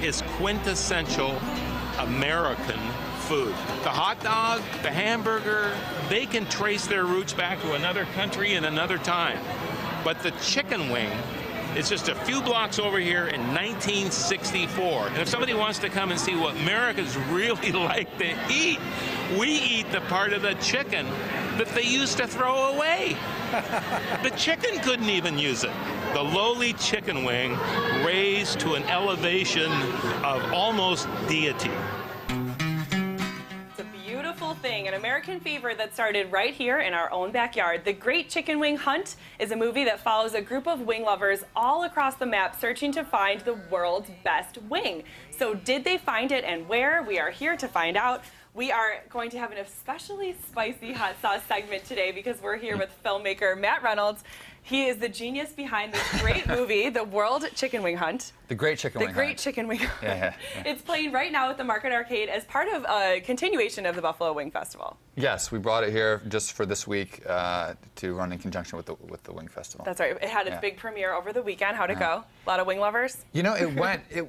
is quintessential American food. The hot dog, the hamburger, they can trace their roots back to another country and another time. But the chicken wing is just a few blocks over here in 1964. And if somebody wants to come and see what Americans really like to eat, we eat the part of the chicken that they used to throw away. The chicken couldn't even use it. The lowly chicken wing raised to an elevation of almost deity. It's a beautiful thing, an American fever that started right here in our own backyard. The Great Chicken Wing Hunt is a movie that follows a group of wing lovers all across the map searching to find the world's best wing. So did they find it and where? We are here to find out. We are going to have an especially spicy hot sauce segment today because we're here with filmmaker Matt Reynolds. He is the genius behind this great movie, The World Chicken Wing Hunt. The Great Chicken Wing Hunt. The Great Chicken Wing Hunt. Yeah. It's playing right now at the Market Arcade as part of a continuation of the Buffalo Wing Festival. Yes, we brought it here just for this week to run in conjunction with the Wing Festival. That's right. It had its big premiere over the weekend. How'd it go? A lot of wing lovers? You know,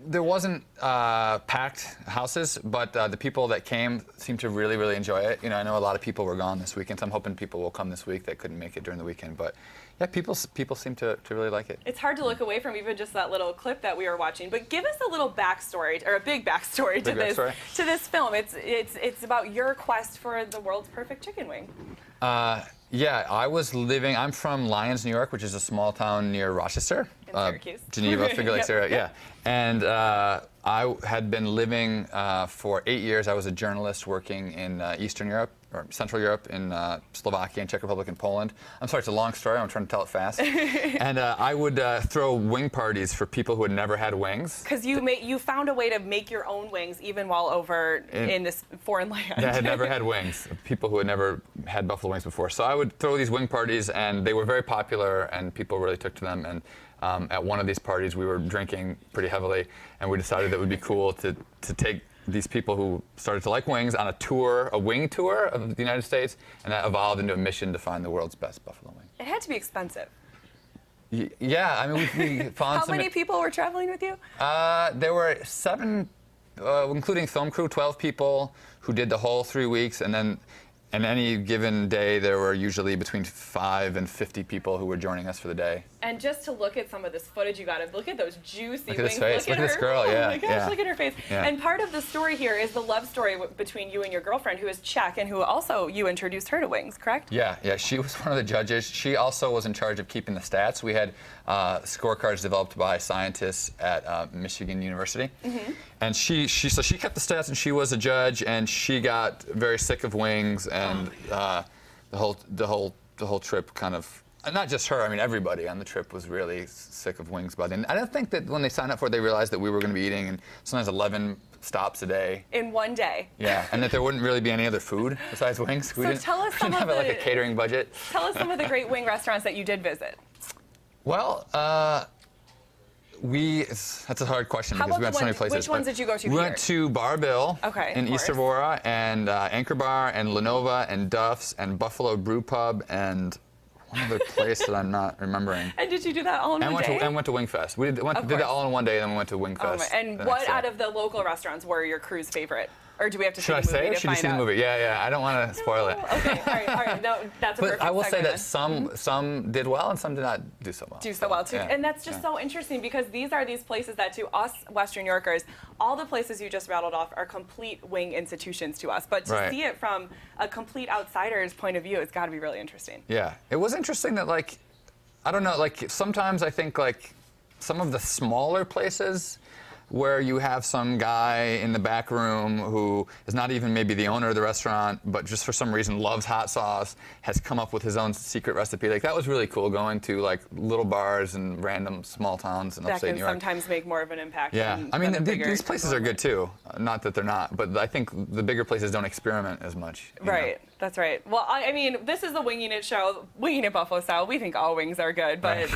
there wasn't packed houses, but the people that came seemed to really, really enjoy it. You know, I know a lot of people were gone this weekend, so I'm hoping people will come this week that couldn't make it during the weekend. But yeah, people seem to really like it. It's hard to look away from even just that little clip that we were watching. But give us a little backstory, or a big backstory to this film. It's about your quest for the world's perfect chicken wing. Yeah, I'm from Lyons, New York, which is a small town near Rochester. In Syracuse. Geneva, Finger Lakes area, yeah. And I had been living for 8 years. I was a journalist working in Eastern Europe, or Central Europe, in Slovakia and Czech Republic and Poland. I'm sorry, it's a long story. I'm trying to tell it fast. And I would throw wing parties for people who had never had wings. Because you found a way to make your own wings even while over in this foreign land. Yeah, I had never had wings. People who had never had buffalo wings before. So I would throw these wing parties, and they were very popular, and people really took to them. And at one of these parties, we were drinking pretty heavily, and we decided that it would be cool to take these people who started to like wings on a wing tour of the United States, and that evolved into a mission to find the world's best buffalo wing. It had to be expensive. Yeah, I mean, we found How many people were traveling with you? There were 7, including film crew, 12 people who did the whole 3 weeks, and then on any given day, there were usually between 5 and 50 people who were joining us for the day. And just to look at some of this footage you got, look at those juicy wings. Look at his face. Look at this girl, yeah. Oh my gosh, look at her face. Yeah. And part of the story here is the love story between you and your girlfriend, who is Czech, and who also you introduced her to wings, correct? Yeah. She was one of the judges. She also was in charge of keeping the stats. We had scorecards developed by scientists at Michigan University. Mm-hmm. And she kept the stats, and she was a judge, and she got very sick of wings, and the whole trip kind of, not just her, I mean everybody on the trip was really sick of wings by then. I don't think that when they signed up for it, they realized that we were going to be eating and sometimes 11 stops a day. In one day. Yeah, and that there wouldn't really be any other food besides wings. So tell us some of have like a catering budget. Tell us some of the great wing restaurants that you did visit. Well, that's a hard question because we went so many places. Which ones did you go to We went to Bar Bill in East Aurora, and Anchor Bar, and Lenova, and Duff's, and Buffalo Brew Pub, and one other place that I'm not remembering. And did you do that all in one day? And went to Wingfest. We did that all in one day, and then we went to Wingfest. And what out of the local restaurants were your crew's favorite? Or do we have to see the movie to find out? Should I say it? Should you see the movie? Yeah. I don't want to spoil it. Okay, all right. No, that's a perfect But I will say that then. some did well and some did not do so well. Do so well too. Yeah. And that's just so interesting because these places that to us Western Yorkers, all the places you just rattled off are complete wing institutions to us. But to see it from a complete outsider's point of view, it's got to be really interesting. Yeah. It was interesting that, like, I don't know, like sometimes I think like some of the smaller places where you have some guy in the back room who is not even maybe the owner of the restaurant, but just for some reason loves hot sauce, has come up with his own secret recipe. Like, that was really cool, going to like little bars and random small towns in upstate New York. That can sometimes make more of an impact. Yeah, I mean, these places are good too. Not that they're not, but I think the bigger places don't experiment as much. Right, that's right. Well, I mean, this is the Winging It show, Winging It Buffalo style. We think all wings are good, but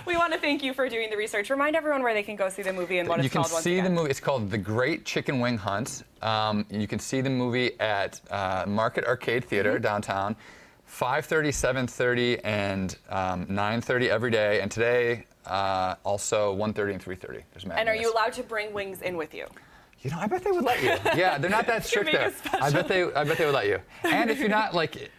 we want to thank you for doing the research. Remind everyone where they can go see the movie and what it's called once again. You can see the movie. It's called The Great Chicken Wing Hunt. You can see the movie at Market Arcade Theater downtown 5:30, 7:30, and 9:30 every day. And today, also 1:30 and 3:30. There's And are you allowed to bring wings in with you? You know, I bet they would let you. Yeah, they're not that strict make there. it special. I bet they would let you. And if you're not like,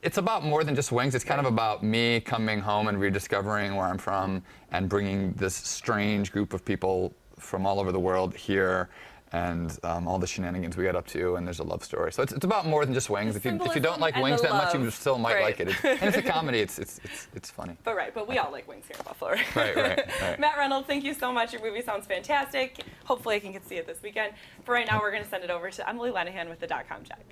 it's about more than just wings. It's kind of about me coming home and rediscovering where I'm from and bringing this strange group of people from all over the world here, and all the shenanigans we get up to, and there's a love story. So it's about more than just wings. If you don't like and wings the that much, you love. still might Right. like it. And it's a comedy. It's funny. But we all like wings here in Buffalo. Right. Matt Reynolds, thank you so much. Your movie sounds fantastic. Hopefully I can get to see it this weekend. For right now, we're going to send it over to Emily Lenahan with the .com check.